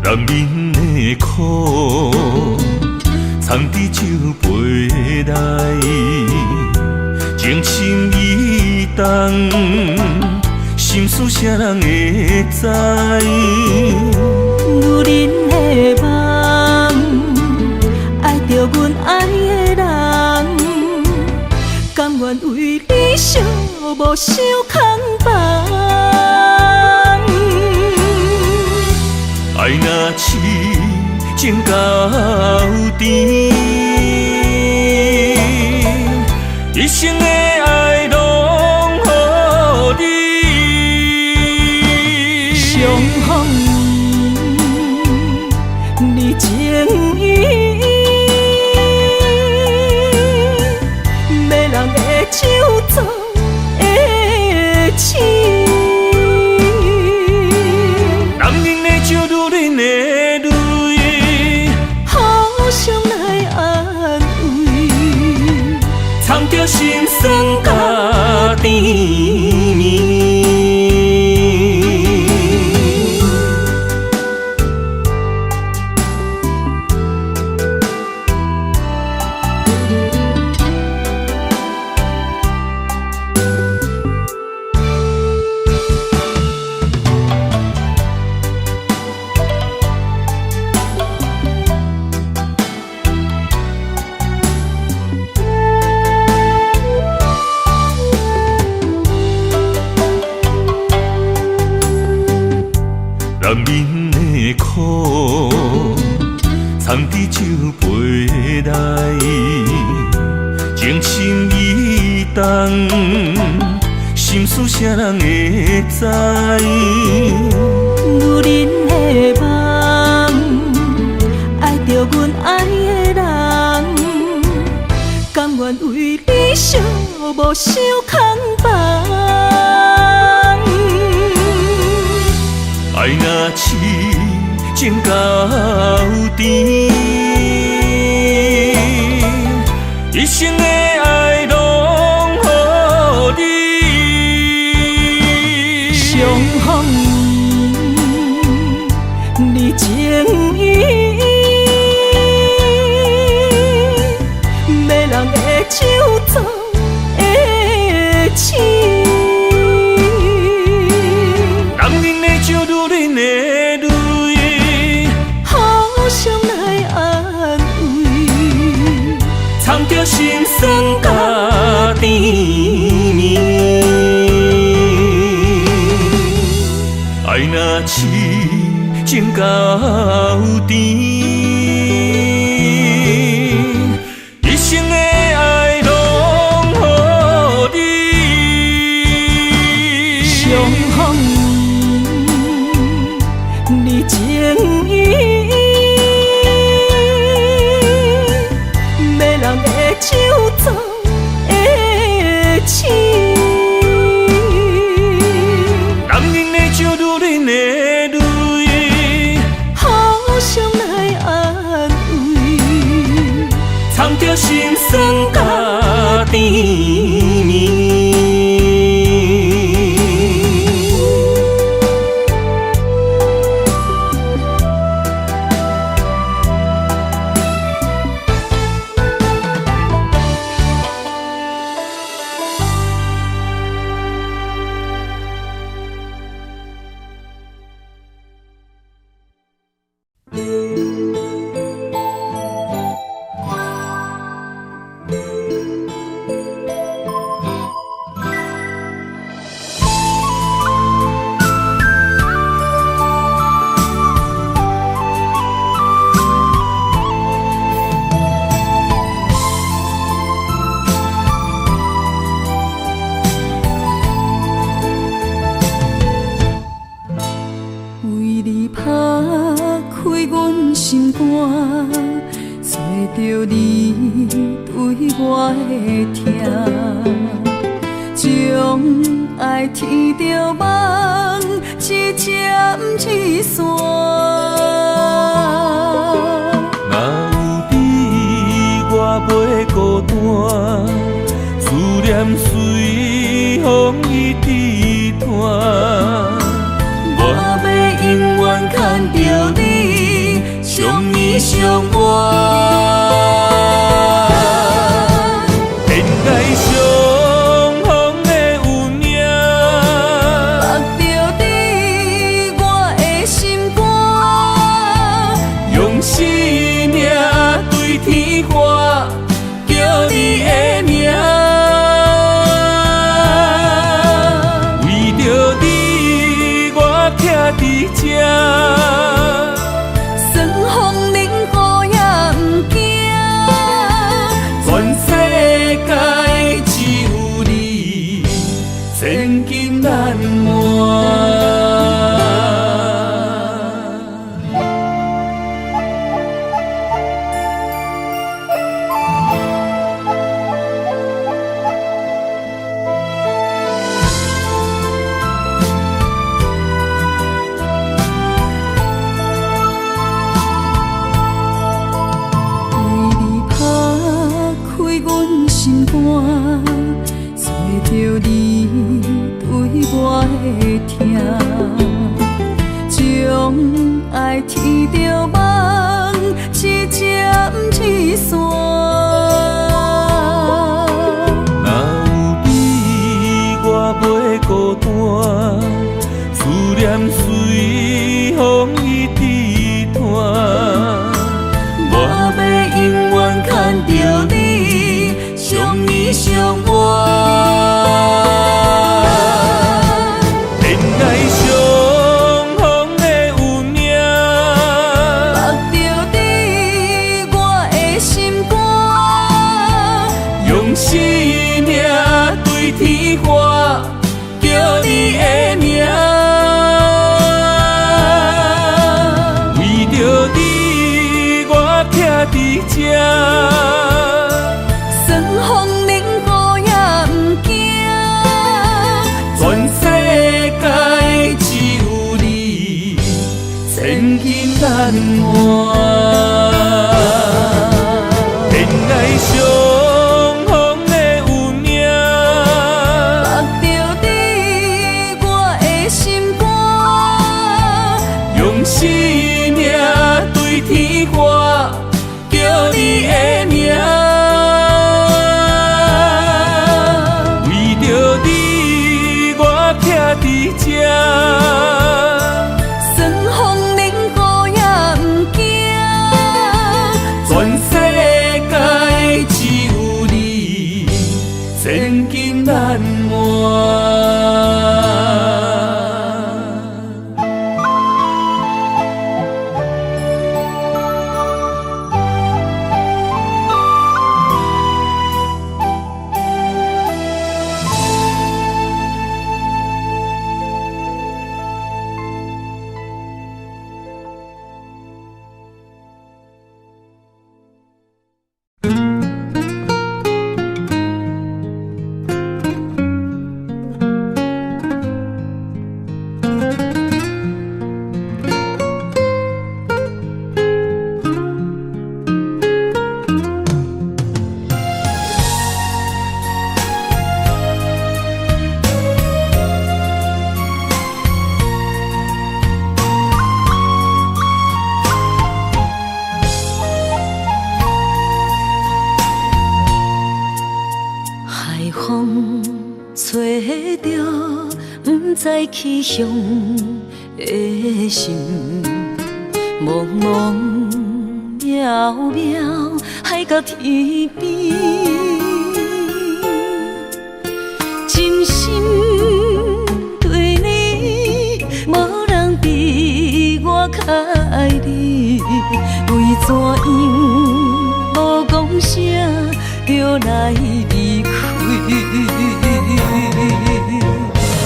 男人的苦，藏伫酒杯内，情深意重，心事谁人会知？女人的梦，爱着阮爱的人，甘愿为你寂寞受空房。爱若痴情到底，一生的爱拢予你。相逢你情意，没人会手做的痴。心酸甲甜蜜。男人的苦，藏伫酒杯内，情深意重，心事谁人会知？女人的梦，爱着阮爱的人，甘愿为你寂寞受空房。爱若痴情到底，一生的爱拢予你。相逢你情意，没人会手做的痴。心酸甲甜蜜，爱若痴情到底，一生的爱拢予你。相逢你情意，没人会手做的痴。男人的酒，女人的泪，互相来安慰，藏着心酸甲甜蜜。着你对我的疼，将爱天着梦，一针一线。若有你，我袂孤单，思念随风一直传。我要永远牵着你。风爱天着梦，一针一线。若有你，我袂孤单，思念随风一直传。我要永远牵着你，相依相偎。恋爱相逢的有命，目着你，我的心肝，用生命对天花，叫你的名。为着你，我徛伫这。算风冷雨也不惊，全世界只有你，千金难换。恋爱相逢的有命，目着你，我的心肝，用生命对天花，叫你的名。为着你，我徛伫这。算风冷雨也不惊，全世界只有你，千金难换。海风吹着不知去向的心，茫茫渺渺海到天边，真心对你，无人比我较爱你，为怎样无讲声就来离开？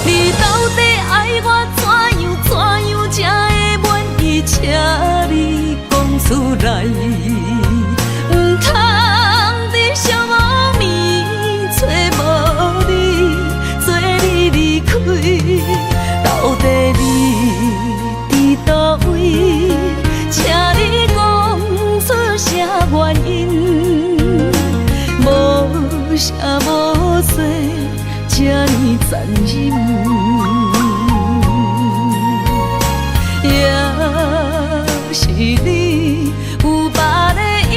你到底爱我怎样才会愿意请你讲出来？不通在寂无眠找无你，做你离开。到底你伫倒位？请你讲出啥原因？无啥无做，这呢残忍，也是你有别的意。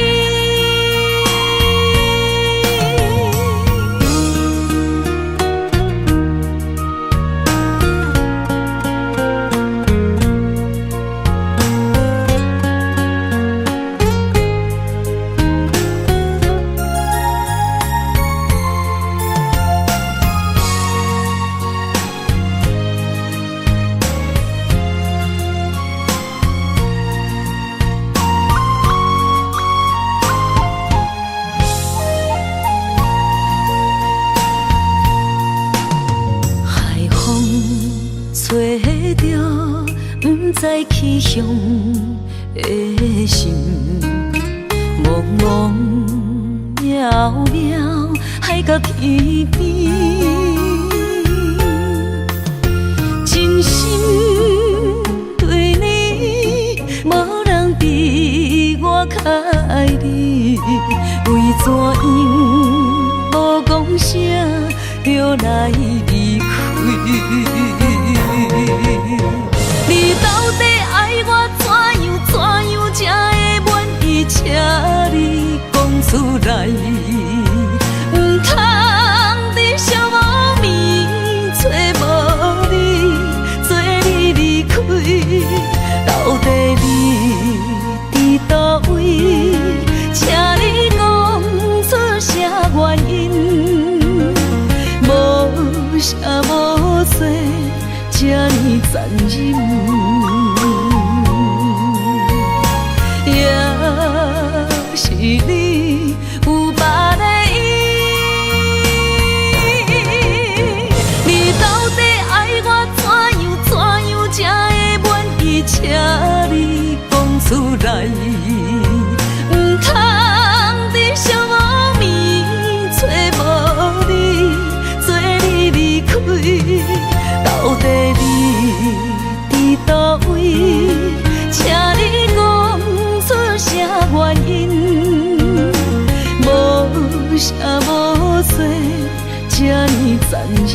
吹着不知去向的心，茫茫渺渺海到天边，真心对你，无人比我较爱你，为怎样无讲声就来离开？你到底爱你讲出来，唔通伫寂无眠找无你，做你离开，到底你伫倒位？请你讲出啥原因，无啥无做，这呢残忍。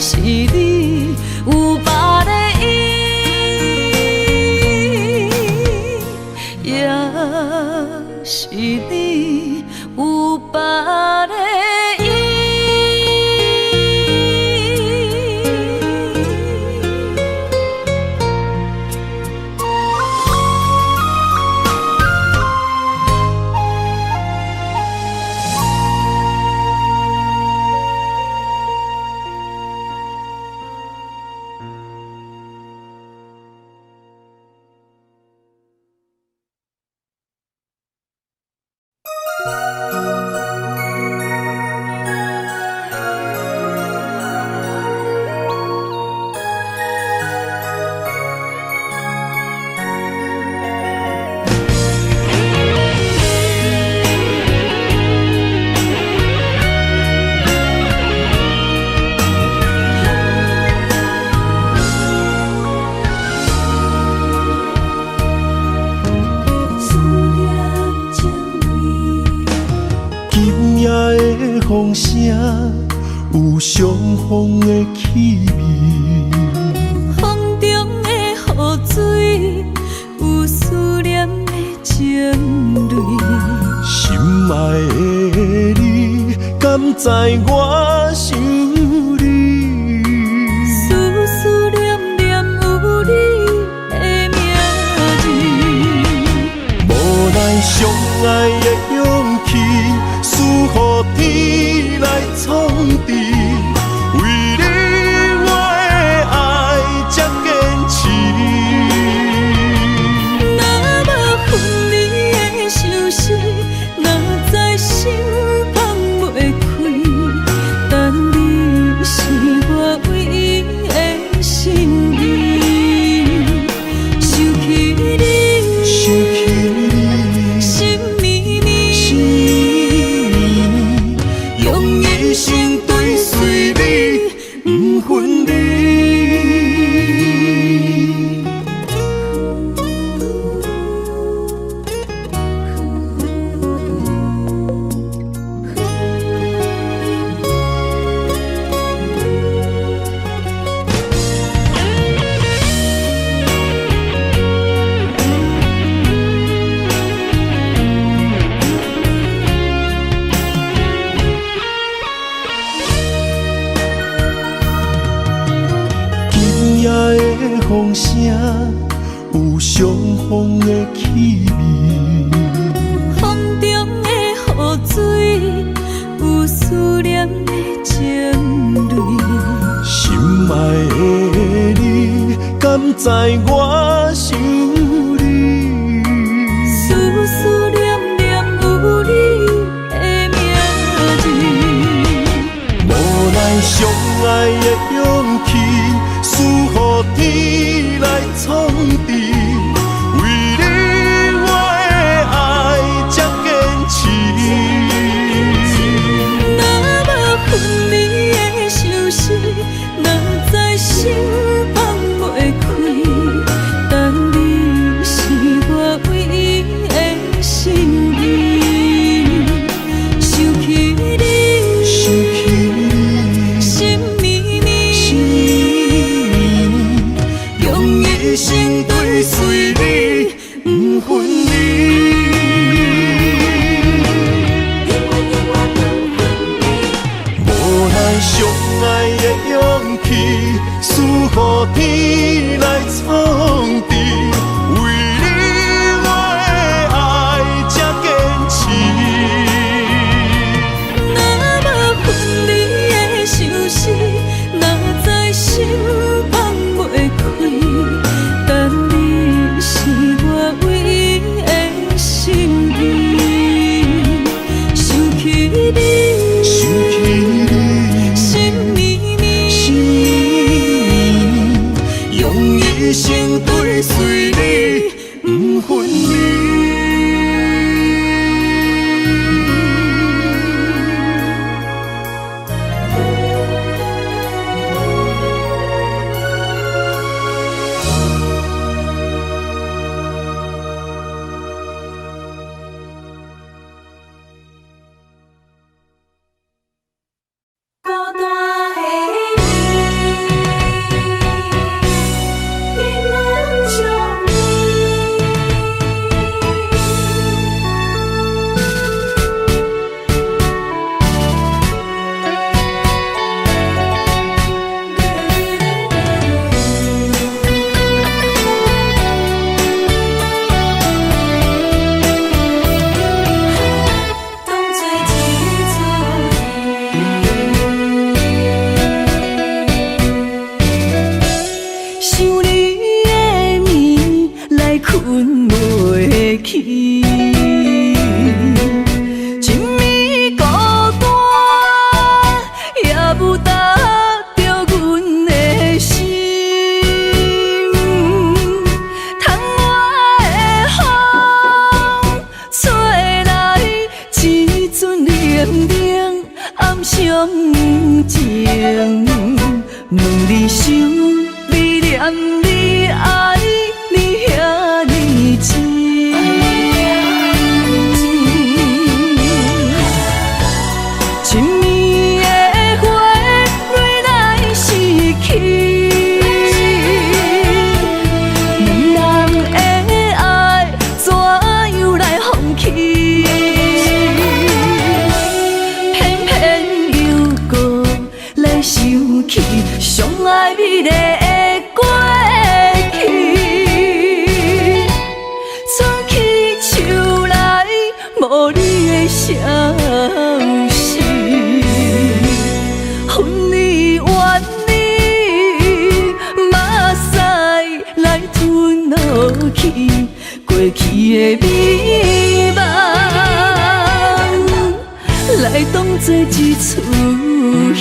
是你有别的意，也是你有别的意。风声有相逢的气味，风中的雨水有思念的情泪。心爱的你，敢知我想你？思思念念有你的名字，无奈相爱的勇气，输予天来创治。为你我的爱才坚持。若无分离的相思，哪知心放袂开。但你是我唯一的心意，想起你，心绵绵，用一生追随你，不分离。风声有相逢的气味，风中的雨水有思念的情泪。心爱的你，敢知我想你？思思念念有你的名字，无奈相爱的勇气，输予天来创治。为你我的爱才坚持。若无分离的相思，哪知心放袂开。但你是我唯一的心意，想起你，心绵绵，用一生追随你，不分离。无奈相爱的勇气，输予天来创治。为你我的爱才坚持。若无分离的相思，哪知心放袂开。但你是我唯一的心意，想起你，心绵绵，里想，你念你爱，你遐尼真。亲暝的花，蕊来失去，两人的爱怎样来放弃？偏偏又搁来想起上爱美丽的过去，藏起手来无你的消息，分离怨你，目屎来吞落去，过去的美梦来当作一出戏。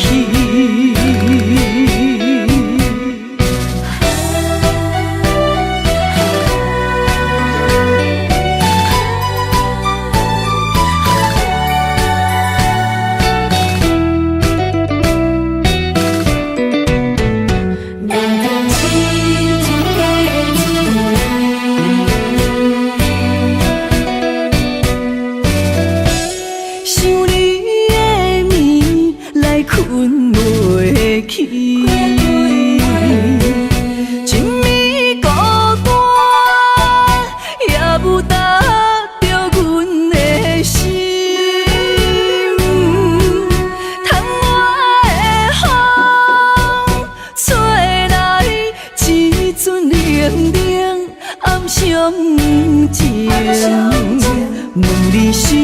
问你想，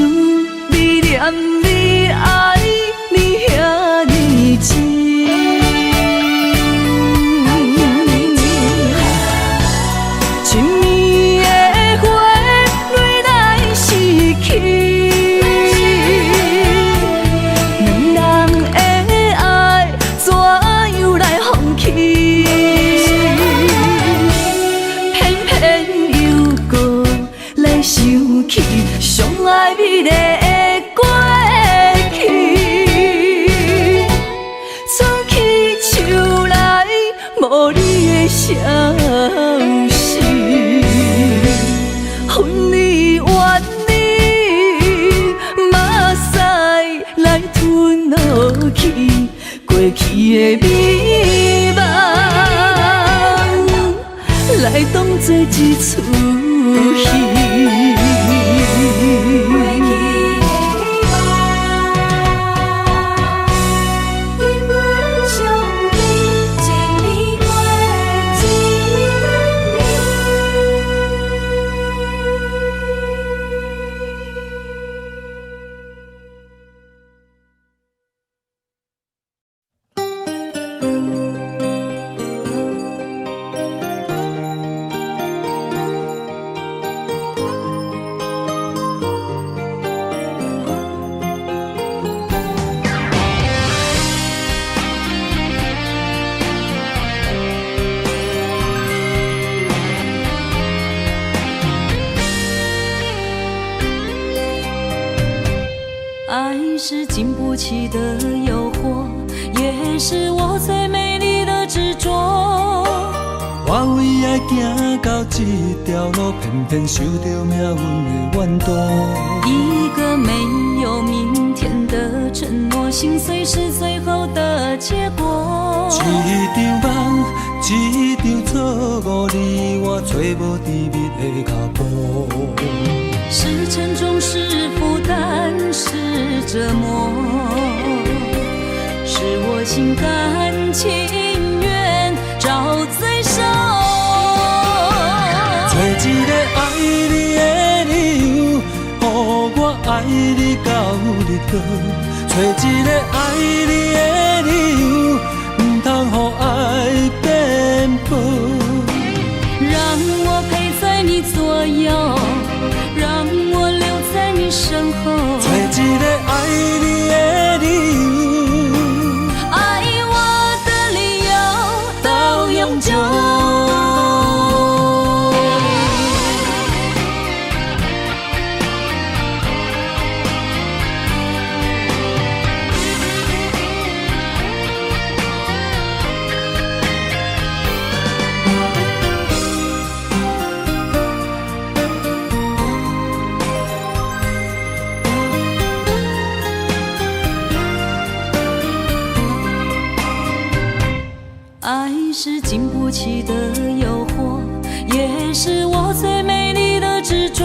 你念你爱，你遐尼真。亲暝的花，蕊来失去，两人的爱怎样来放弃？偏偏又搁来想起上爱美丽的过去，藏起手来无你的消息，分离怨你，目屎来吞落去，过去的美梦来当作一出戏。爱是经不起的诱惑，也是我最美丽的执着。我为爱行到这条路，偏偏受到命运的怨毒。一个没有明天的承诺，心碎是最后的结果。一场梦，一场错误，你我找无甜蜜的脚步。是沉重，是负担，是折磨，是我心甘情愿找罪受。找一个爱你的理由，予我爱你到日落。找一个爱你的理由，不通予爱变薄。让我陪在你左右，让我留在你身后。找一个爱你的理由，爱我的理由到永久。爱是经不起的诱惑，也是我最美丽的执着。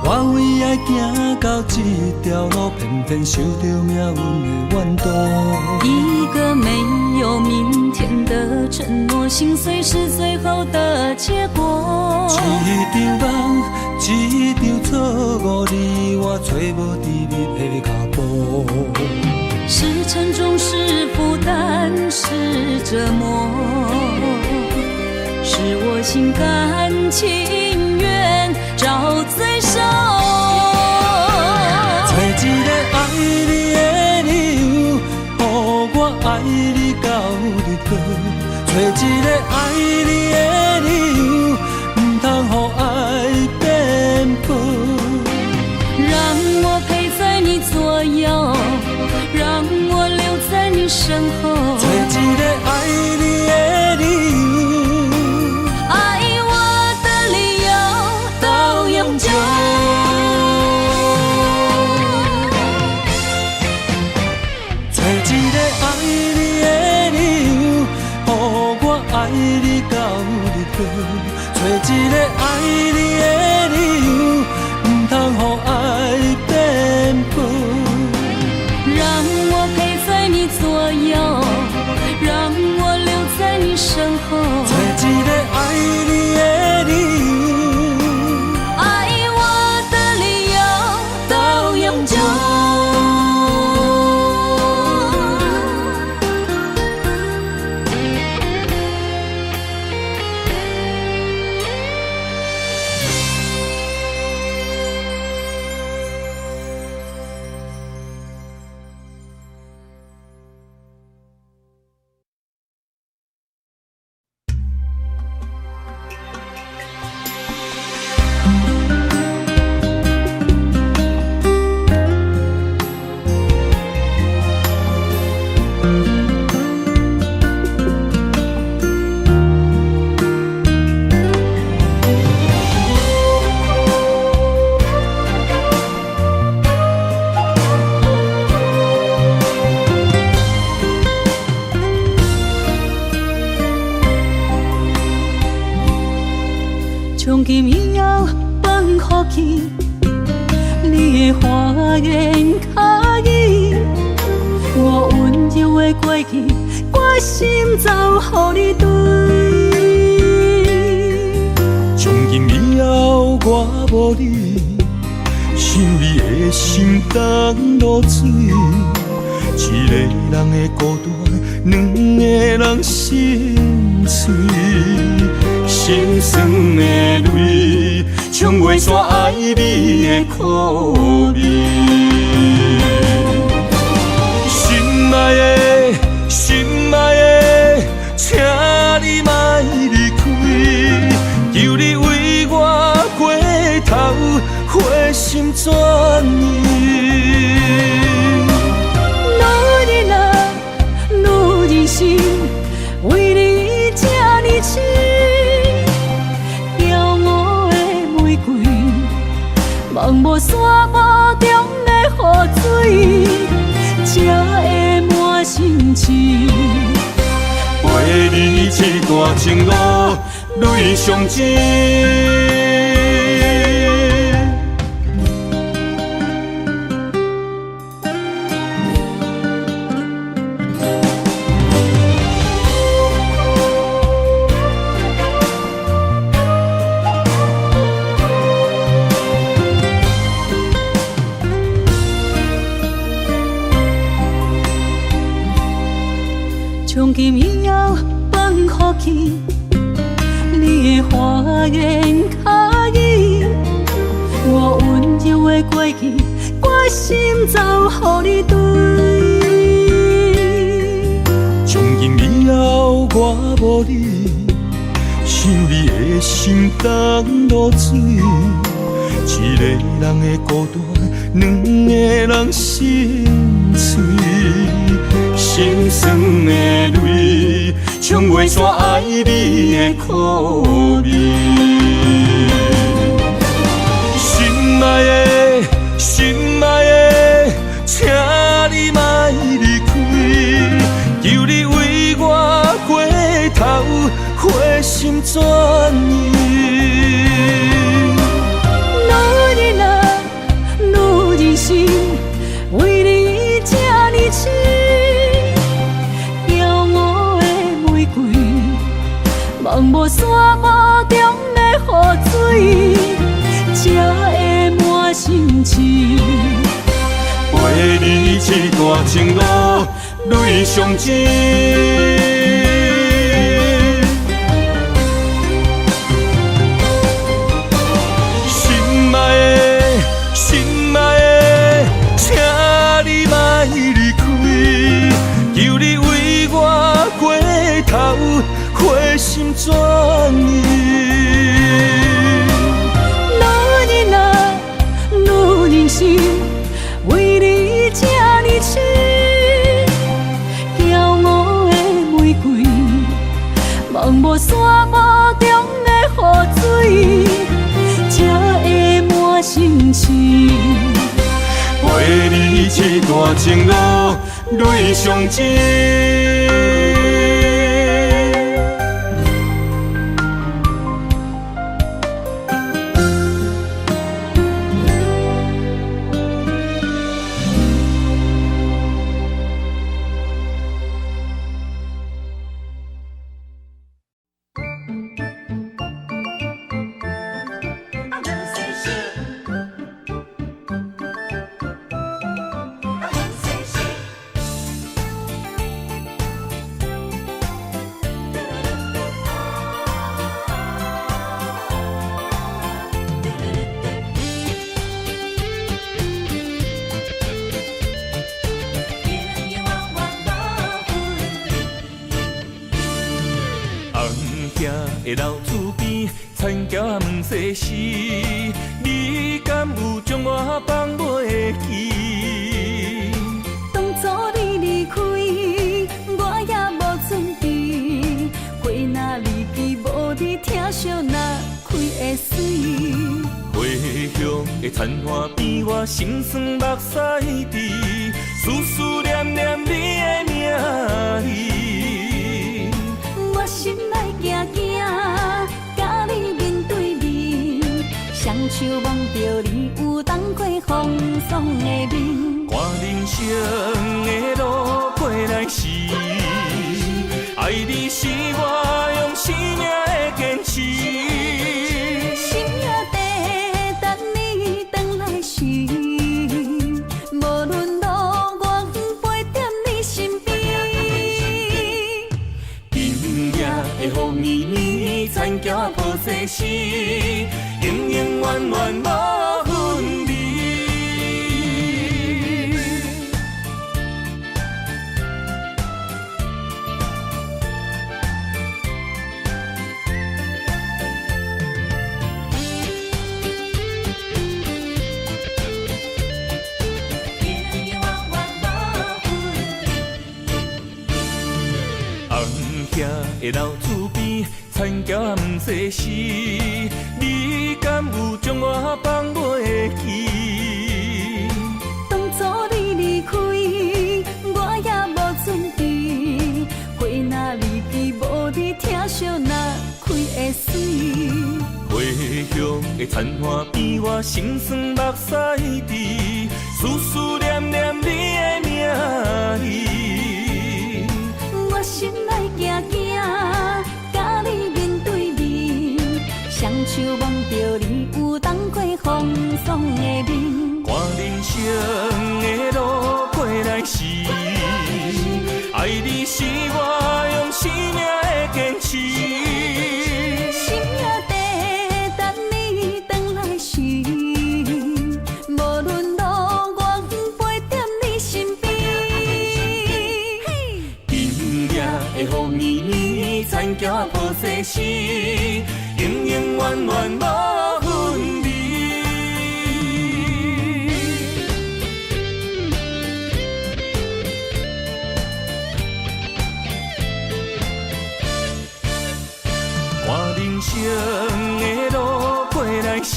我为爱行到这条路，偏偏受到命运的怨毒。一个没有明天的承诺，心碎是最后的结果。一场梦，一场错误，你我找无甜蜜的脚步。是沉重，是负担，是折磨，是我心甘情愿找罪受。找一个爱你的理由，予我爱你到日落。找一个爱你的理由，唔通予爱颠簸。让我陪在你左右，让我留在你身后。找一个爱你的理由，爱我的理由到永久。找一个爱你的理由，予我爱你到日落。找一个爱你的理由，唔通予爱颠簸。让我陪在你左右，让我留在你身后。找一个爱你的理由，爱我的理由到永久。从今以后，放予去，你的花言巧语，我温柔的过去，我心走予你对。从今以后我无你，想你的心当落水。一个人的孤单，两个人心碎。心酸的泪，冲袂煞爱你的苦味。心爱的，心爱的，请你莫离开，求你为我过头，回心转意。女人啊，女人心，为你这呢痴。望无山坡中的雨水，才会满心痴。陪你这段情路，泪上甜。从今以后，放予去，你的花言巧语，我温柔的过去，我心走予你对。从今以后我无你，想你的心当落水。一个人的孤单，两个人心碎。心酸的泪，冲袂煞爱你的苦味。心爱的，心爱的，请你莫离开，求你为我花心转意。女人啊，女人心，为你这呢痴。骄傲的玫瑰，茫无沙漠中的雨水，才会满心痴。陪你这段情路，泪相知。心爱的，请你莫离开，求你为我过头，花心转意。女人啊，女人心，为你这呢痴。骄傲的玫瑰，茫无沙漠中的雨水，才会满心痴。陪你这段情路，泪相知。的老厝边，田桥问世事，你敢有将我放袂记？当初你离开，我也无准备，花若离枝，无你疼惜若开会水。花香的残花边，我心酸目屎滴，思思念念你的名。我心内惊惊，甲你面对面，双手望着你有当过风霜的面。看人生的路过来时，爱你是我用生命的坚持。心也地等你回来时，无论路远陪在你身边。今夜的雨绵绵，田桥抱世事，永永远远无分离。的老厝边，田桥问世事，你敢有将我放袂记？当初你离开，我也无准备，花若离枝，无你疼惜若开会水。花香的残花边，我心酸目屎滴，思思念念你的名。我心内惊惊，甲你面对面，双手望着你有当过风霜的面。看人生的路过来时，爱你是我用生命的坚持。心也地等你回来时，无论路远陪在你身边。今夜的雨绵绵，田桥抱世事，永永远远无分离。看人生的路过来时，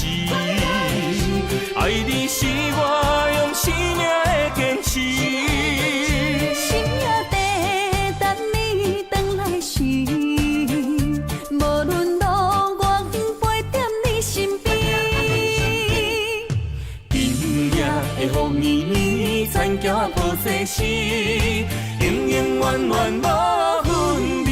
爱你是我用生命的坚持。心也地等你回来时，情，永永远远无分离。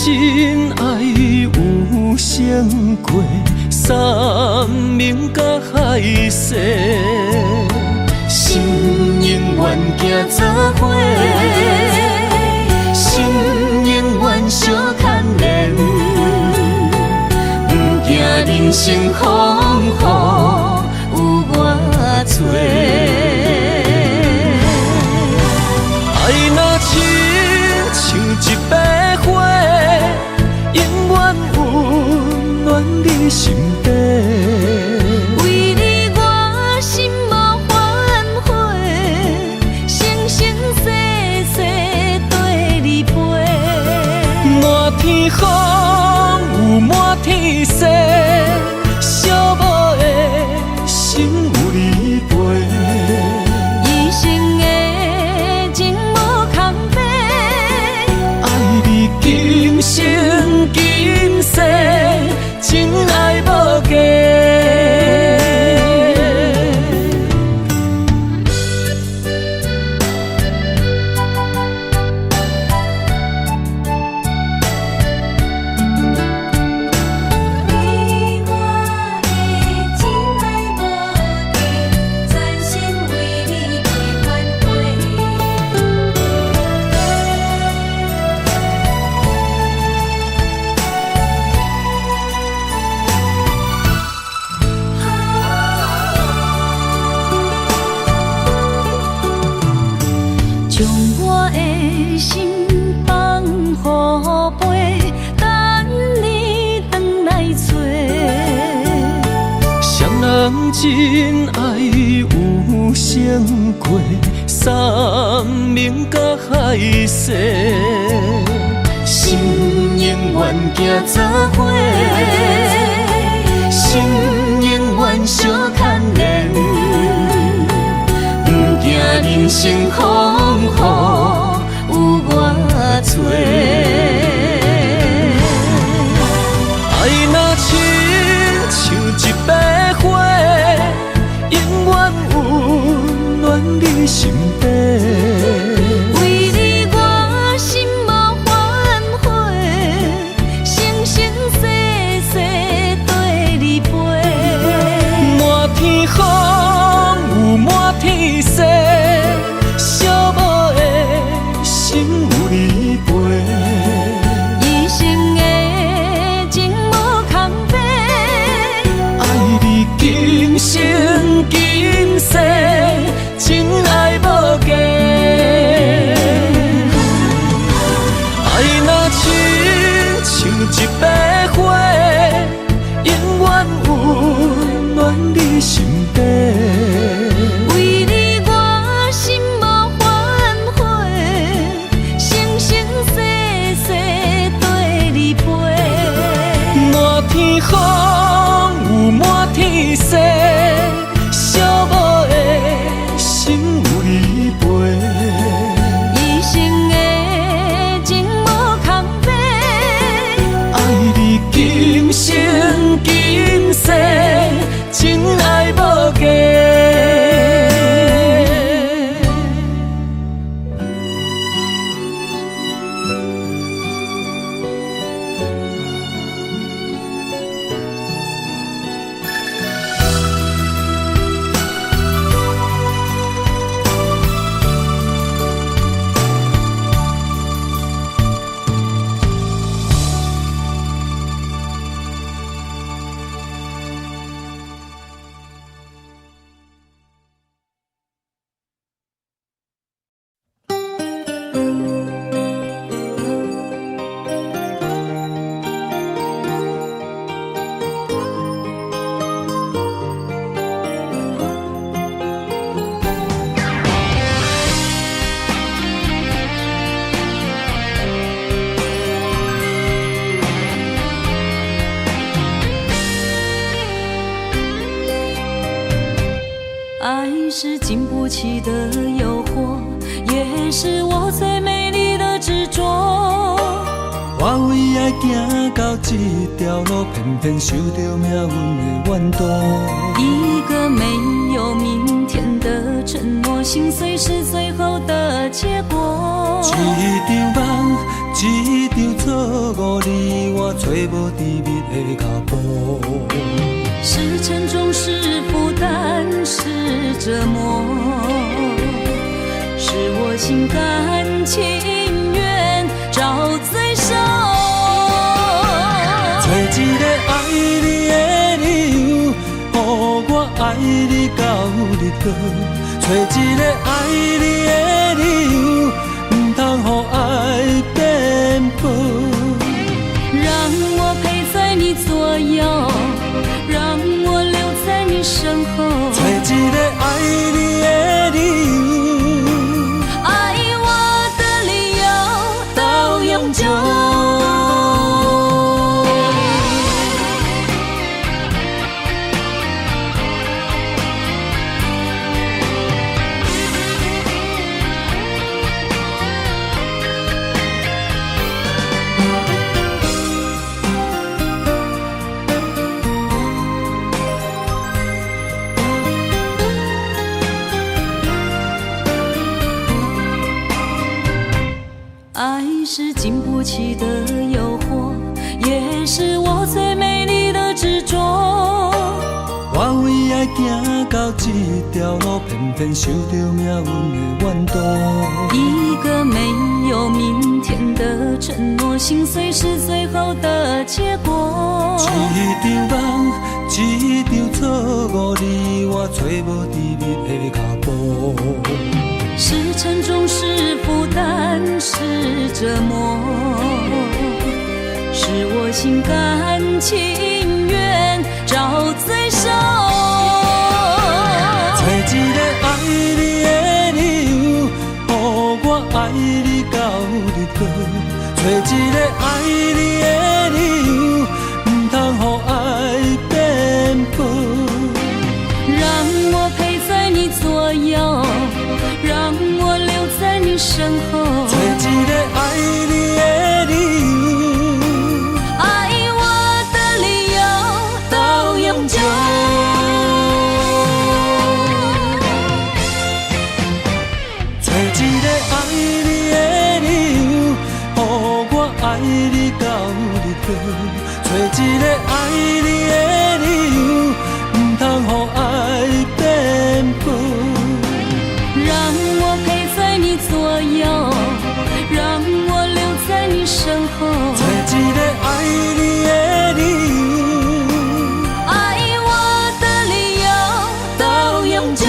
真爱有成过，山山明甲海誓，心永远行做伙，心永远相牵连，不惊人生风雨有我做。爱若亲像一把火，永远温暖你心底。为你我心无反悔，生生世世跟你陪。满天风有满天雪，寂寞的心有你陪。一生的情无空白，爱你今生今世，真爱无价。你我的真爱无价，全心为你陪伴将我的心放予飞，等你回来找。双人真爱有成过，山明甲海誓，心永远行做伙，心永远相牵连，不惊人生风雨有我做。爱若亲像一把火，永远温暖你心底。为你我心无反悔，生生世世跟你陪。满天风有满天雪，寂寞的心有你陪。一生的情无空白，爱你今生今世，真爱无价。爱若亲像一把火，永远温暖你心底。为你我心无反悔，生生世世跟你陪。满天风有满天雪，寂寞的心有你陪。一生的情无空白，爱你今生今世，真爱无价。爱是经不起的诱惑，也是我最美丽的执着。我为爱行到这条路，偏偏受到命运的怨妒。一个没有明天的承诺，心碎是最后的结果。一场梦，一场错误，你我找无甜蜜的脚步。是沉重，是负担，是折磨，是我心甘情愿找罪受。找一个爱你的理由，予我爱你到日落。找一个爱你的理由，不通予爱变薄。让我陪在你左右，让我留在你身后。找一个爱你的理由，爱我的理由到永久。爱是经不起的诱惑，也是我最美丽的执着。我为爱行到这条路，偏偏受到命运的怨毒。一个没有明天的承诺，心碎是最后的结果。一场梦，一场错误，你我找无甜蜜的脚步。是沉重，是负担，是折磨，是我心甘情愿找罪受。找一个爱你的理由，予我爱你到日落。找一个爱你的理由，不通予爱变薄。让我陪在你左右，让我留在你身后。找一个爱你的理由，爱我的理由到永久。找一个爱你的理由，予我爱你到日落。找一个爱你的理由，不通予爱变薄。让我陪在你左右，让我留在你身后。找一个爱你的理由，爱我的理由到永久。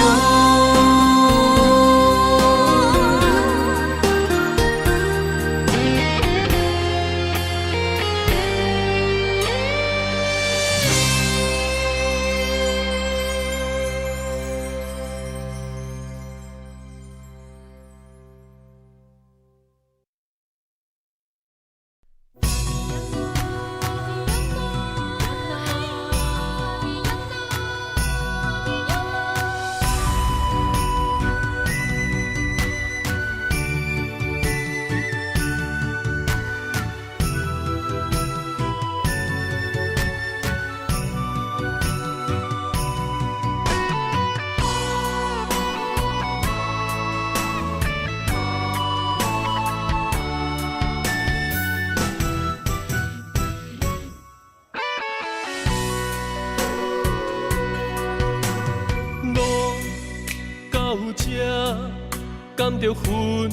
甘着分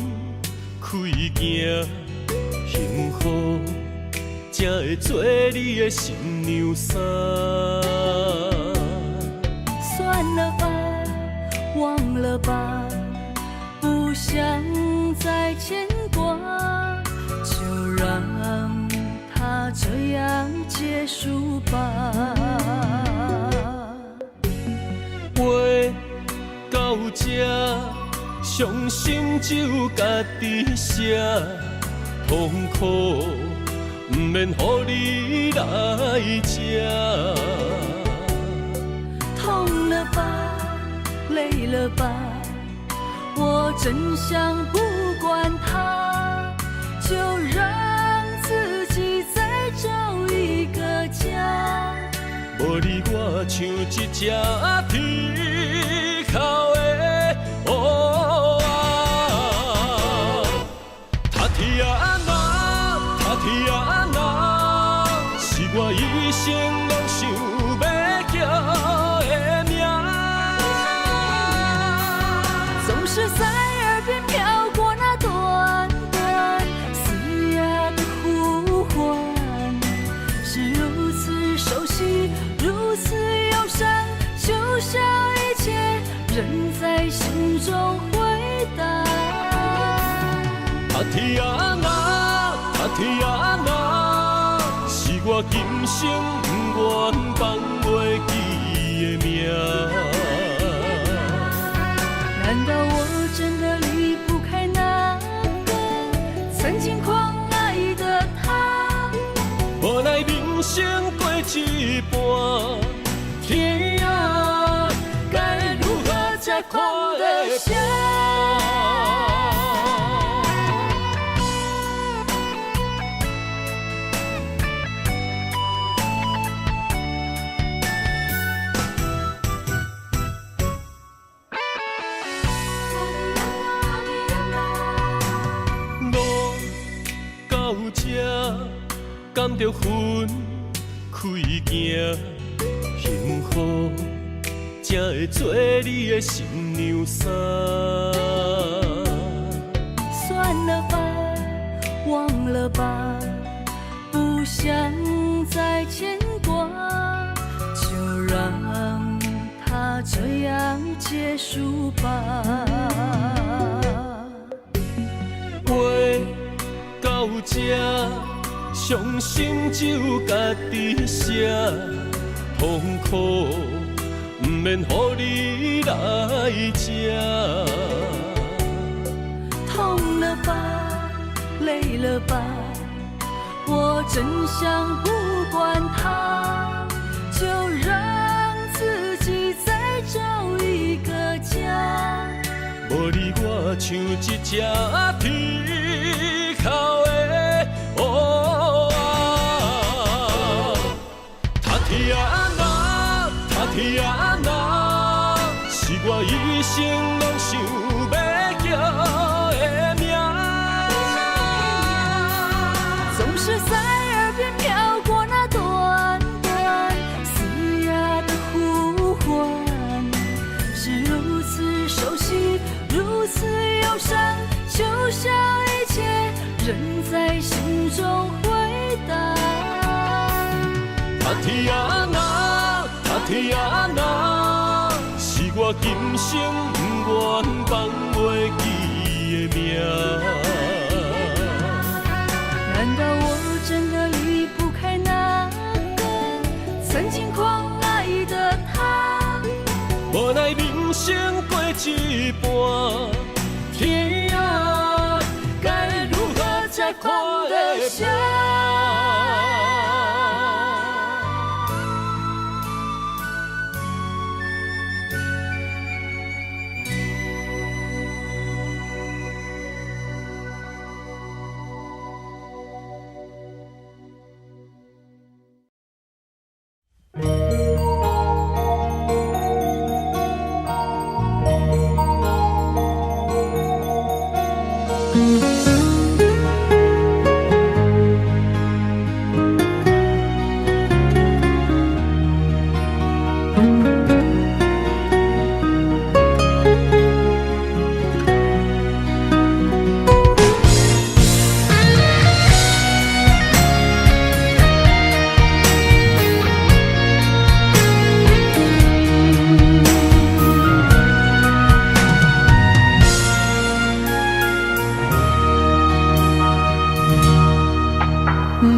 开行，幸福才会做你的新娘衫。算了吧，忘了吧，不想再牵挂，就让它这样结束吧。话到这，伤心只有家己写，痛苦不免予你来吃。痛了吧，累了吧，我真想不管它，就让自己再找一个家。无你我像一只皮口的乌鸦，他天啊那，他天啊那，是我一生拢想要行。天啊那，塔天啊那，是我今生不愿放袂记的名。难道我真的离不开那个曾经狂爱的他？无奈人生过一半，天啊，该如何才看得下？甘着分开行，幸福才会做你的新娘衫。算了吧，忘了吧，不想再牵挂，就让它这样结束吧。话到这。伤心只有家己写，痛苦不免予你来吃。痛了吧，累了吧，我真想不管它，就让自己再找一个家。无你我像一只皮口的乌天啊那，塔天啊那，是我一生拢想要叫的名。总是在耳边飘过那短短嘶哑的呼唤，是如此熟悉，如此忧伤，就像一切仍在心中回荡。塔天啊那，塔天啊那，是我今生不愿放袂记的名。难道我真的离不开那个曾经狂爱的他？无奈人生过一半，天啊，该如何才看得下？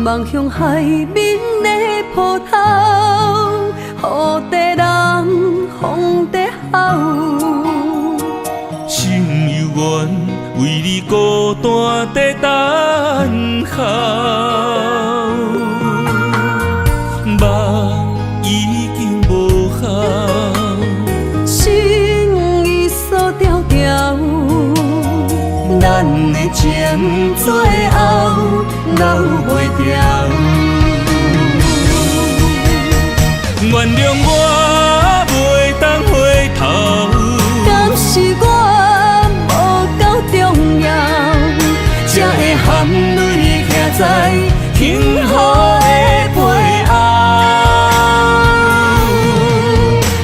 望向海面的波涛，雨地人，风地吼。心犹原为你孤单在等候，目已经无效，心已锁条条，咱的情最后留袂掉。原谅我袂当回头，敢是我无够重要，才会含泪徛在幸福的背后。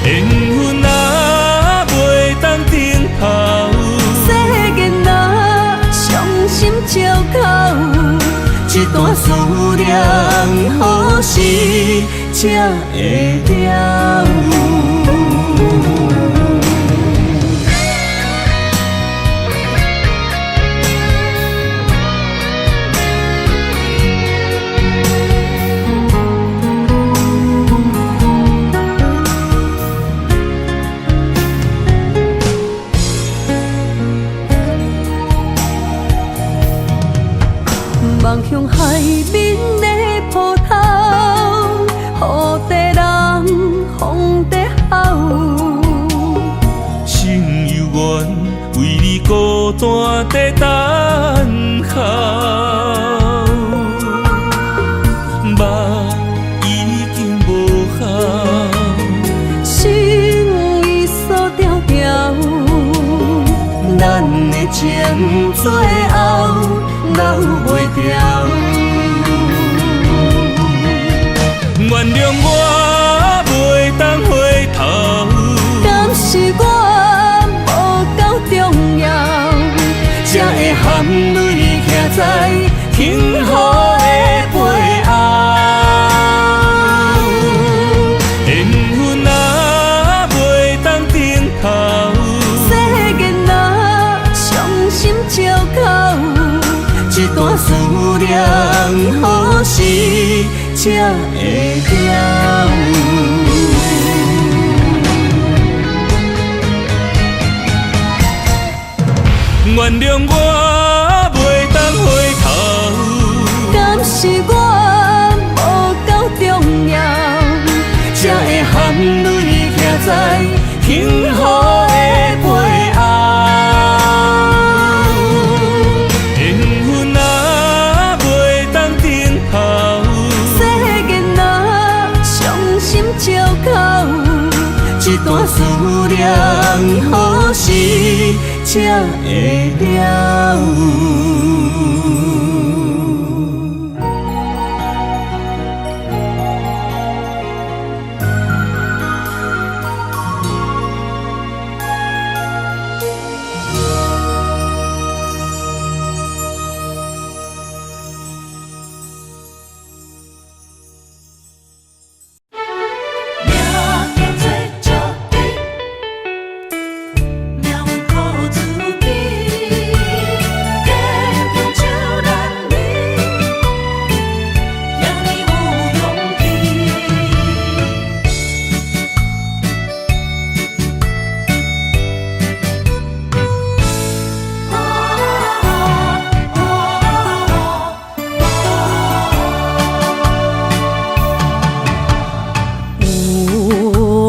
缘分啊袂当停靠，世间若伤心借口，一段思念何时才会了？望向海面的波涛，雨地人风地吼。心犹原为你孤单在等候，目已经无效，心已锁条条，咱的情最后留袂掉。原谅我袂当回头，敢是我无够重要，才会含泪徛在幸福的背后。缘分若袂当回头，世间若伤心借口，一段思念，何时才会了？原谅我袂当回头，敢是我无够重要，才会含泪徛在幸福的背后。缘分若袂当回头，世间若伤心借口，一段思念，何时才会了？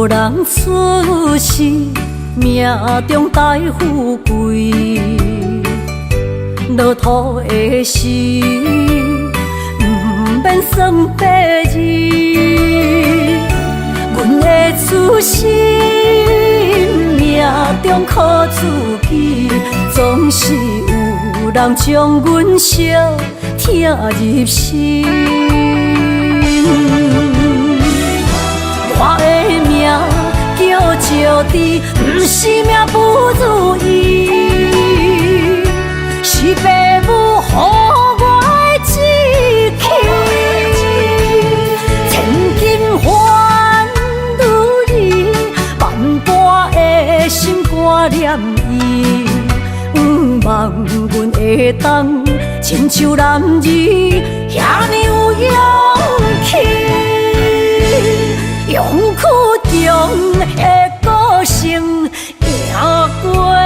人出世，命中带富贵，落土的时，不免算白字。阮的出身，命中靠自己，总是有人将阮惜疼入心。我的命叫石滴，不是命不如意，是父母予我的志气。千金换如意，万般的心肝念伊，望阮会当亲像男儿遐尼有勇气。勇气中的个性，赢过泪。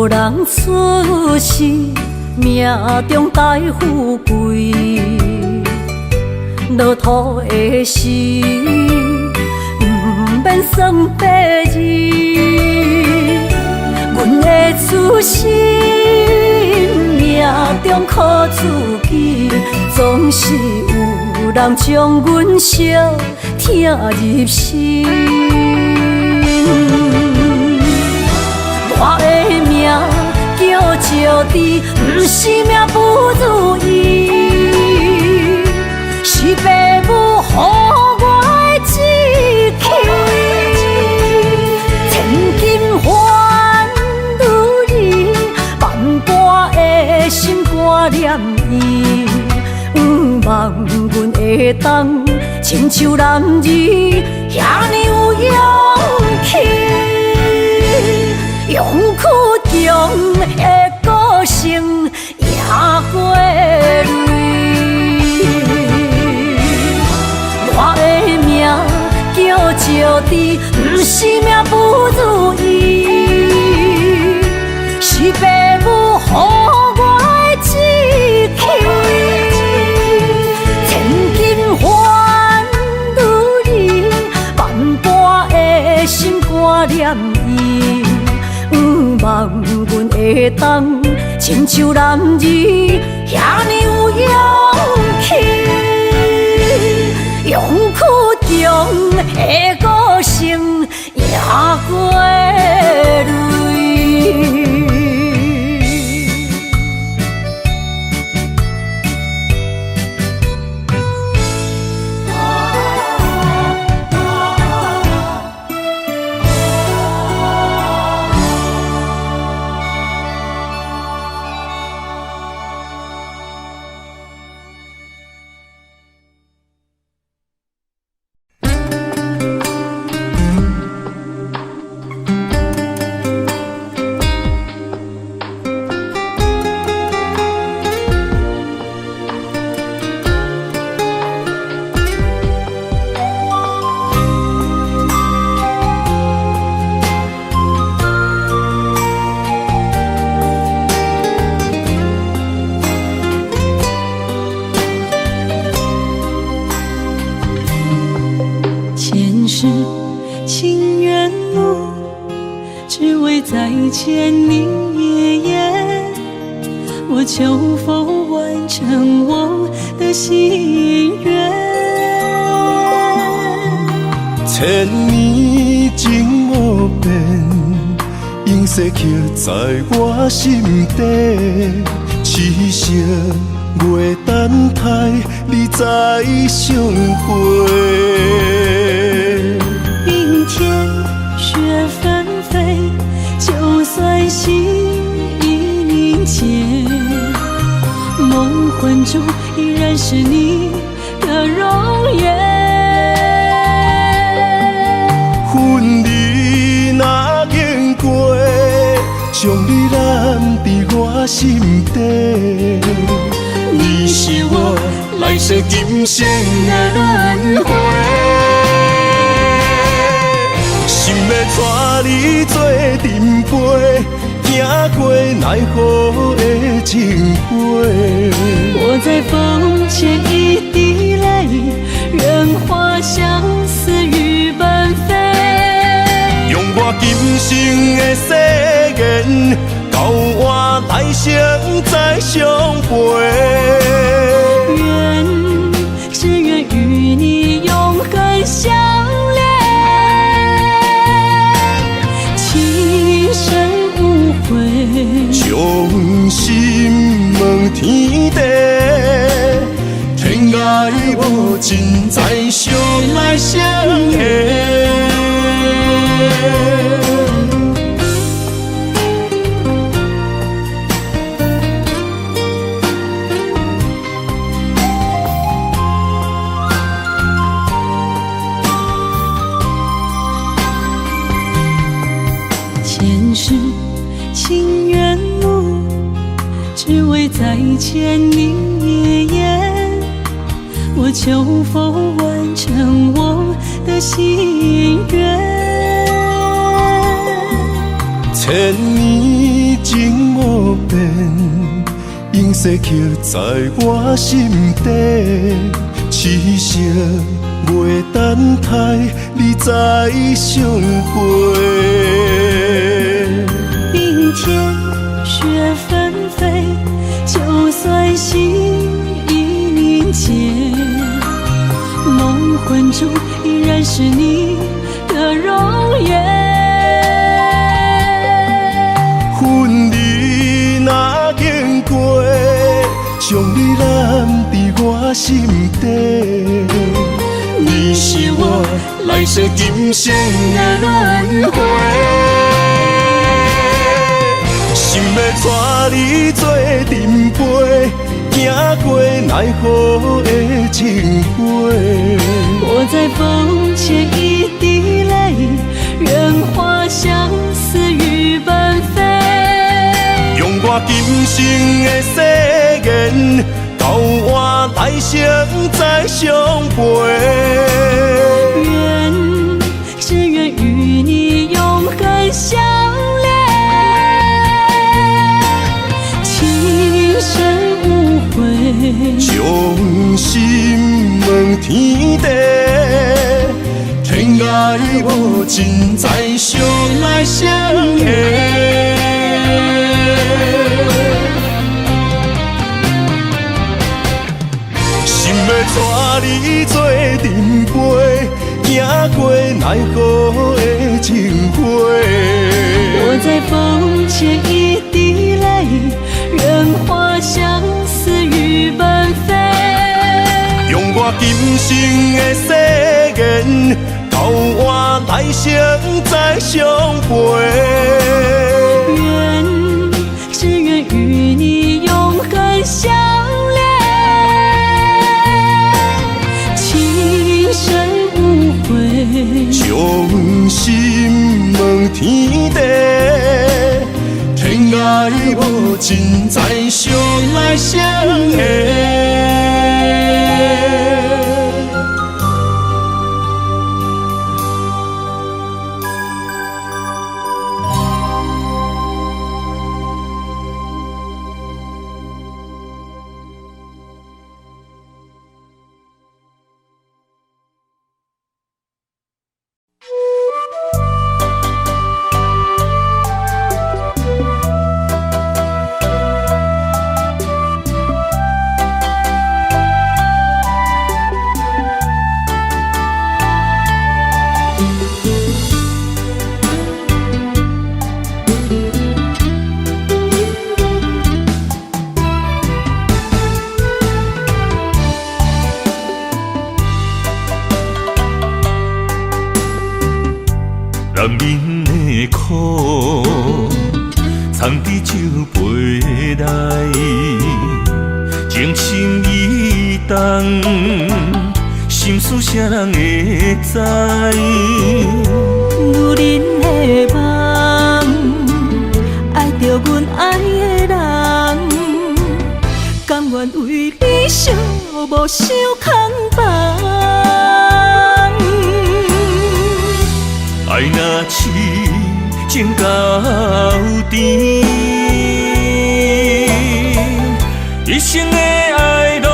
人出世，命中带富贵，落土的时，不免算白字。阮的出身，命中靠自己，总是有人将阮惜疼入心。我的命叫石滴，不是命不如意，是父母予我的志气。千金换如意，万念伊，望阮会当亲像男儿遐尼有勇气，勇屈强的个性赢过泪。我的命叫石滴，不是命不如意，是父母予我的志气。千金换如意，万般的心挂念伊，望阮会当亲像男儿遐尼有勇气。勇屈强的个性赢过泪。情缘路，只为再见你爷爷。我求否完成我的心愿？千年情无变，永逝刻在我心底。痴情袂等待，你再相会。明天雪纷飞，就算心已凝结，梦魂中依然是你的容颜。婚礼若经过，将你揽在我心底。你是我来世今生的轮回。心要带你做阵陪，行过奈何的情杯。我在风前一滴泪，任花相思雨纷飞。用我今生的誓言，到我来生再相陪。只愿与你永恒相恋。将心问天地，天涯无尽，再相来相会。前世情缘路，只为再见你爷爷。我求否完成我的心愿？千年情无变，永逝刻在我心底。痴情袂等待，你再相会。明天雪纷飞，就算心已凝结，梦魂中依然是你的容颜。婚礼若经过，将你揽在我心底。你是我来世今生的轮回。心心要带你做阵陪，行过奈何的情花。我在风前一滴泪，愿花相思与奔飞。用我今生的誓言，到我来生再相陪。只愿与你永恒相恋，情深无悔，将心问天地，天涯无尽，再相来相会。心要带你做阵陪，行过奈何的情花。我在风前一滴泪，愿花相思与奔飞。用我今生的誓言，到我来生再相陪。只愿与你永恒相恋，情深无悔，将心问天地，天涯无尽，再相来相会。男人的苦，藏伫酒杯内，情深意重，心事谁人会知？女人的梦，爱着阮爱的人，甘愿为你寂寞受空房。爱若痴情到底，一生的爱拢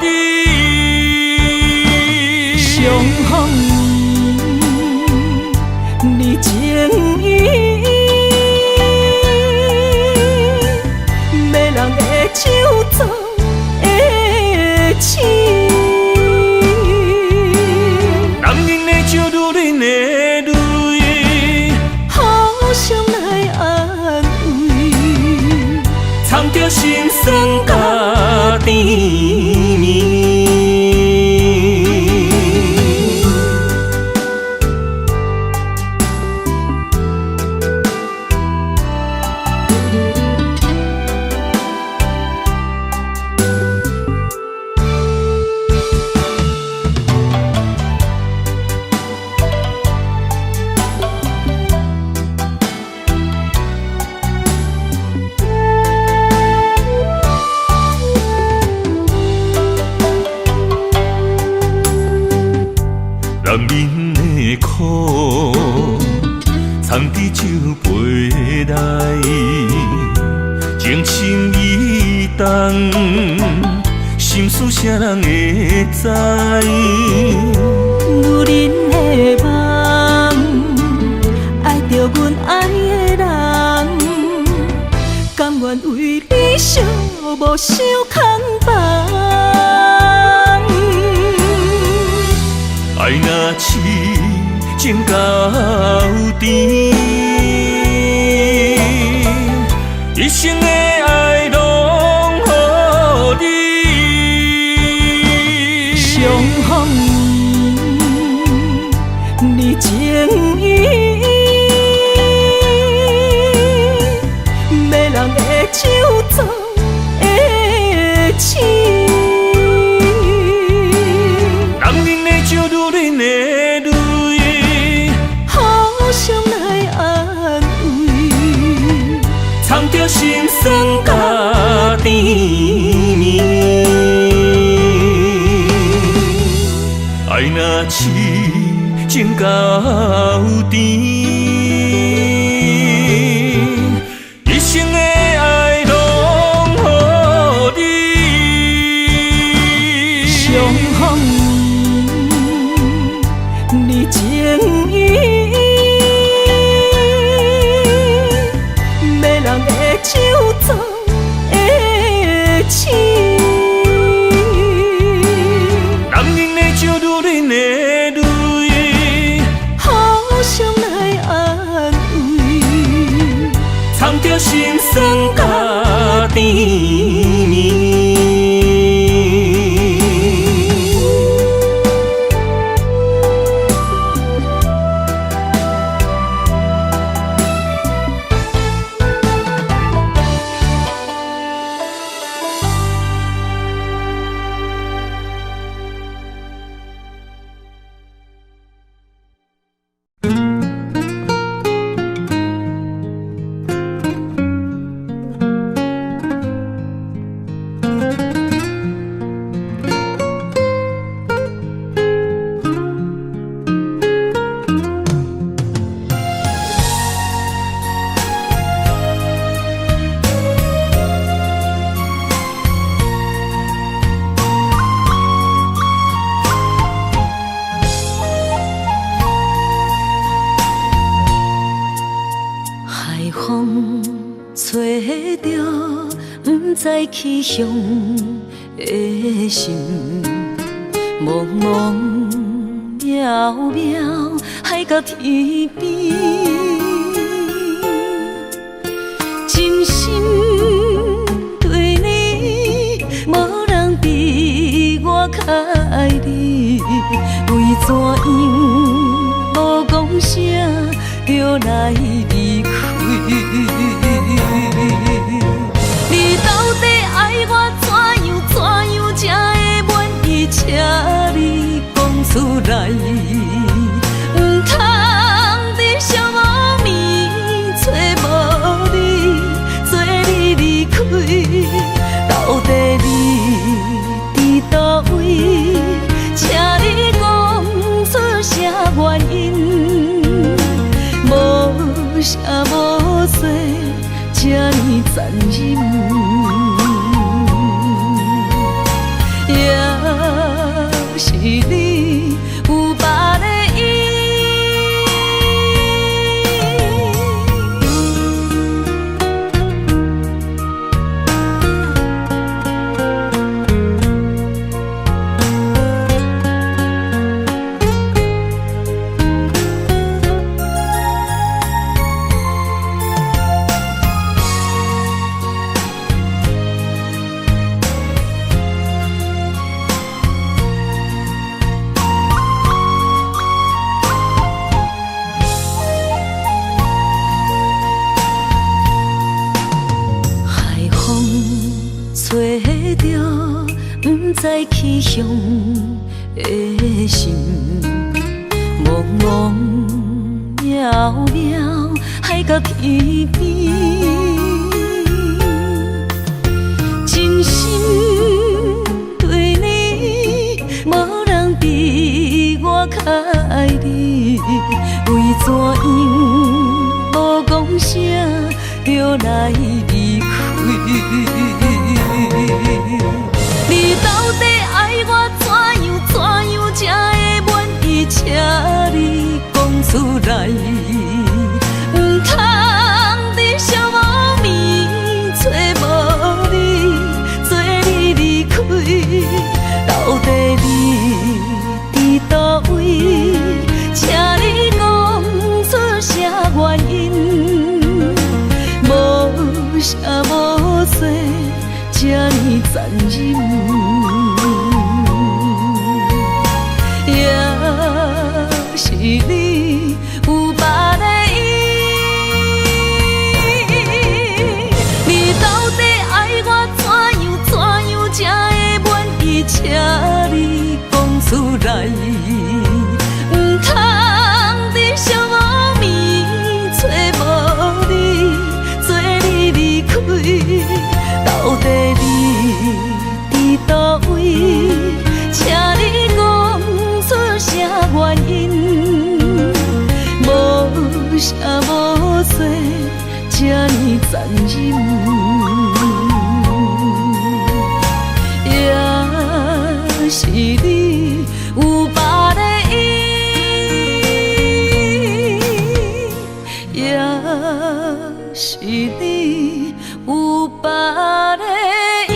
予你。相逢你情意，要人的手做的刺。心酸甲甜蜜，男人的苦，藏伫酒杯内，情深意重，心事谁人会知？女人的梦，爱着阮爱的人，甘愿为你寂寞受空房。爱若痴情到底，一生的爱拢予你。相逢你情意，心酸甲甜蜜。爱若痴情到甜，一生的爱拢予你。相逢你情意，迷人的酒糟的痴。男人的酒，女人的泪，好想来安慰，藏着心酸甲甜蜜。海风吹着不知去向的心，茫茫渺渺海到天边，真心对你，无人比我较爱你，为怎样无讲声就来离开？你到底爱我怎样才会愿意请你讲出来？不通在寂寞暝找无你，做你离开。到底你伫倒位？请你讲出啥原因？无声无息，这呢残忍，也是你有别的意。吹着不知去向的心，茫茫渺渺海到天边，真心对你，无人比我较爱你，为怎样无讲声就来离开？你到底爱我怎样才会愿意请你讲出来？不通在寂寞暝找无你，做你离开。到底你伫倒位？请你讲出啥原因？无声无息，这呢残忍，也是你有别的意。你到底爱我怎样才会愿意请你讲出来？不通在寂寞暝找无你，做你离开。这呢残忍，也是你有别的意，也是你有别的意。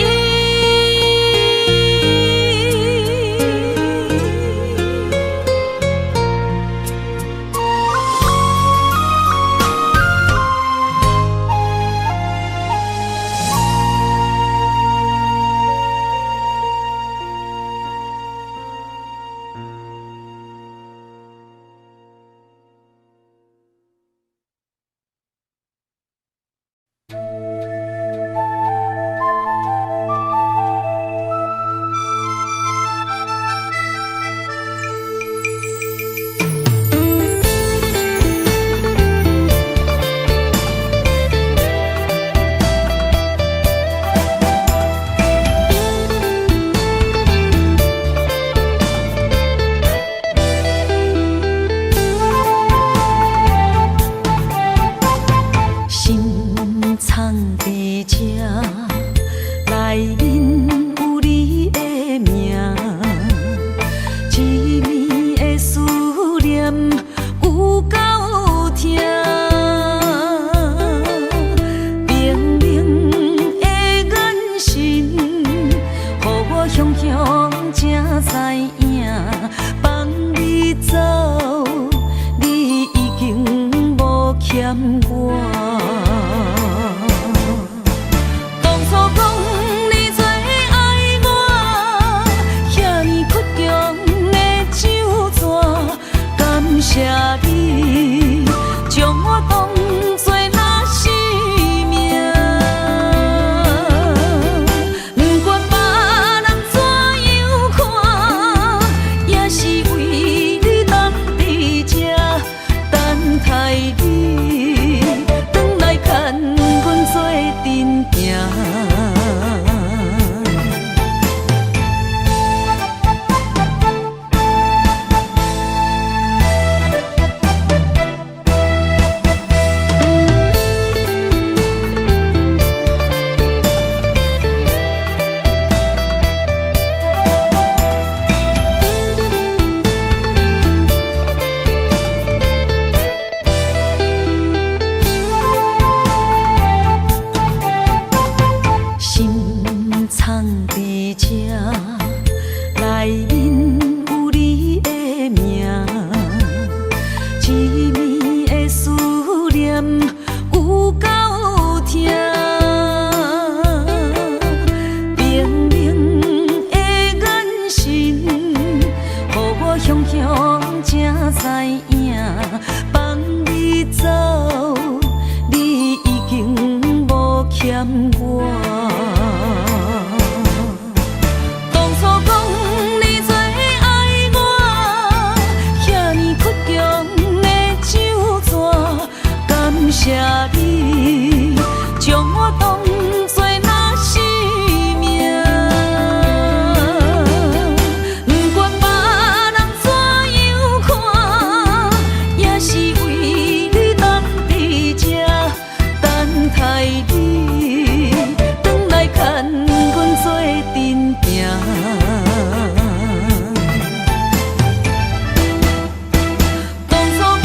当初讲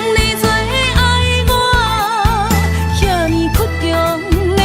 你最爱我，遐尼倔强的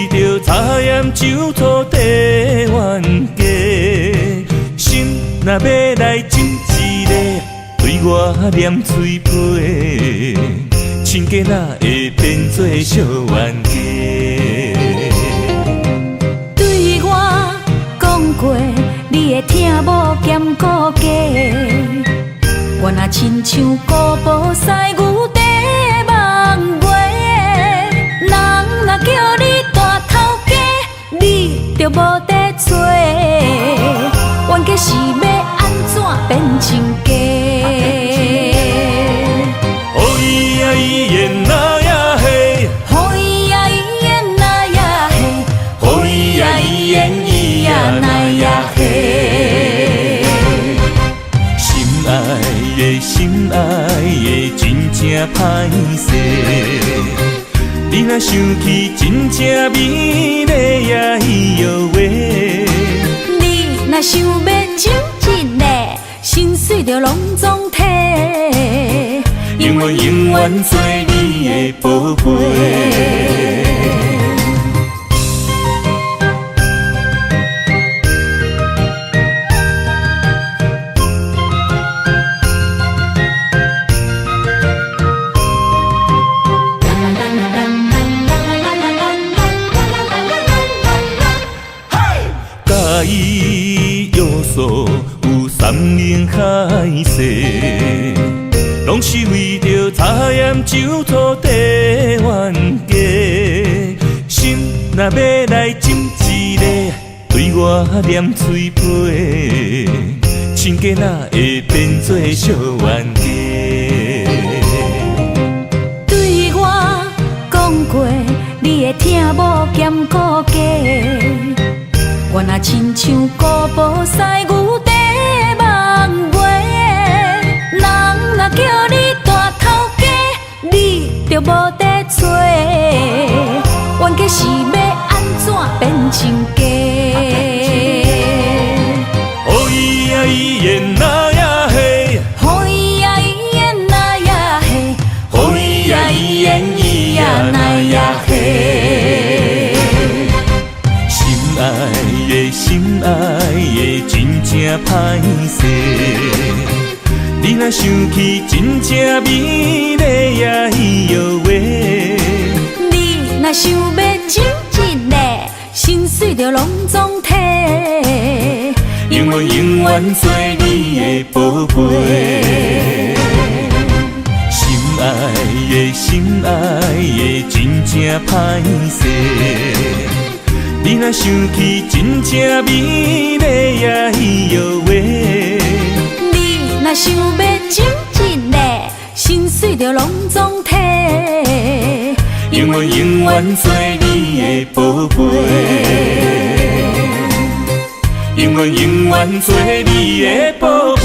为着茶盐酒土地冤家，心若要来斟一个，对我念嘴皮，亲家哪会变做小冤家？对我讲过，你会听某兼顾家。我若亲像古堡西牛地望月，人若叫你大头家，你就无得做。冤家是要安怎变亲家？哦咿呀咿耶那呀嘿，好咿呀咿耶那呀嘿，哦咿呀咿耶咿呀那呀嘿。心爱的，心爱的，真正歹势。你若想起，真正美丽呀伊哟喂。你若想要亲一个，心碎就拢总体，永远永远做你的宝贝。介意要素有山盟海誓，拢是为着茶盐酒土地冤家。心若要来斟一个，对我念嘴皮，亲家哪会变做小冤家？对我讲过，你会听某兼顾家。我若亲像古堡西牛地望月，人若叫你大头家，你就无得做。冤家是要安怎变亲家？哦咿呀咿耶那呀嘿，好咿呀咿耶那呀嘿，哦咿呀咿耶咿呀那呀嘿。心爱的，心爱的，真正歹势。你若想起，真正美丽呀伊哟喂。你若想要亲一个，心碎就拢总体，永远永远做你的宝贝。心爱的，心爱的，真正歹势。你若想起，真正美丽呀伊哟喂。你若想要亲一个，心碎就拢总体，永远永远做你的宝贝。永远永远做你的宝贝。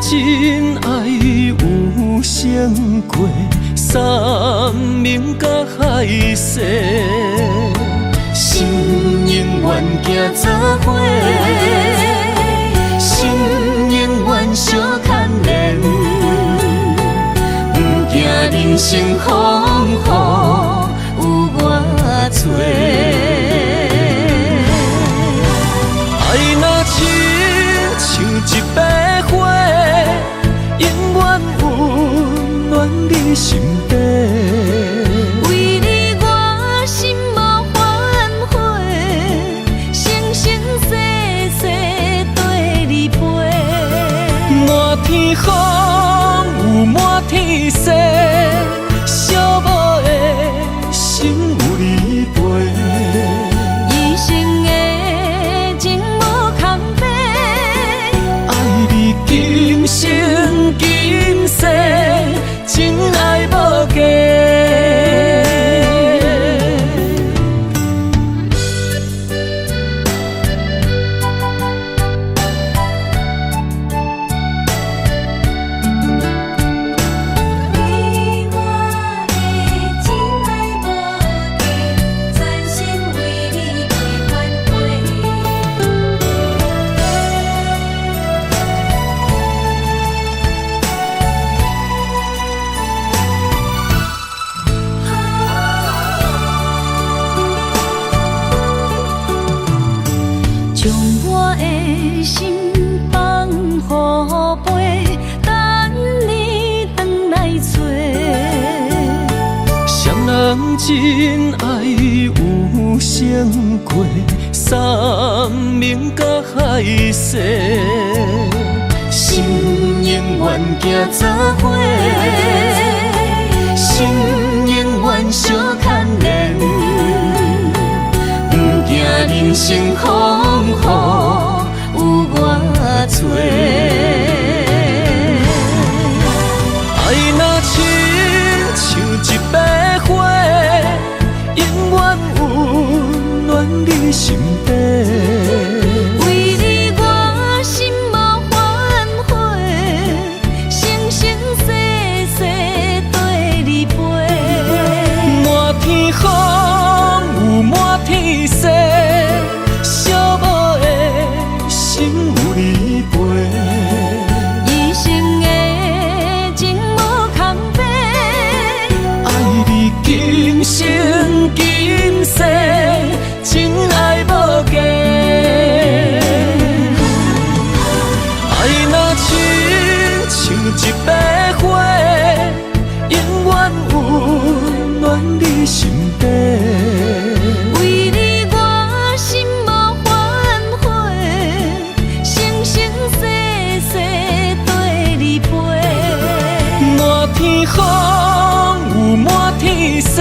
真爱有成过，山盟甲海誓，心永远行做伙，心永远相牵连，不惊人生风雨有我做。爱若亲像一朵花。你身边。为你我心无反悔，生生世世跟你陪。满天风有满天雪，寂寞的心有你陪。一生的情无空白，爱你今生今世，真爱无价。你我的真爱无价，全心为你陪伴将我的心放予飞，等你回来找。双人真爱有胜过山盟甲海誓，心永远行做伙，心永远相牵连。不惊人生风雨有我做，爱若亲像一朵花，永远温暖你身边。为你我心无反悔，生生世世跟你陪。满天风有满天雪，寂寞的心有你陪。一生的情无空白，爱你今生今世，真爱无价。爱若亲像一朵花，永远温暖你身边。为你我心无反悔，生生世世跟你陪。满天风有满天雪，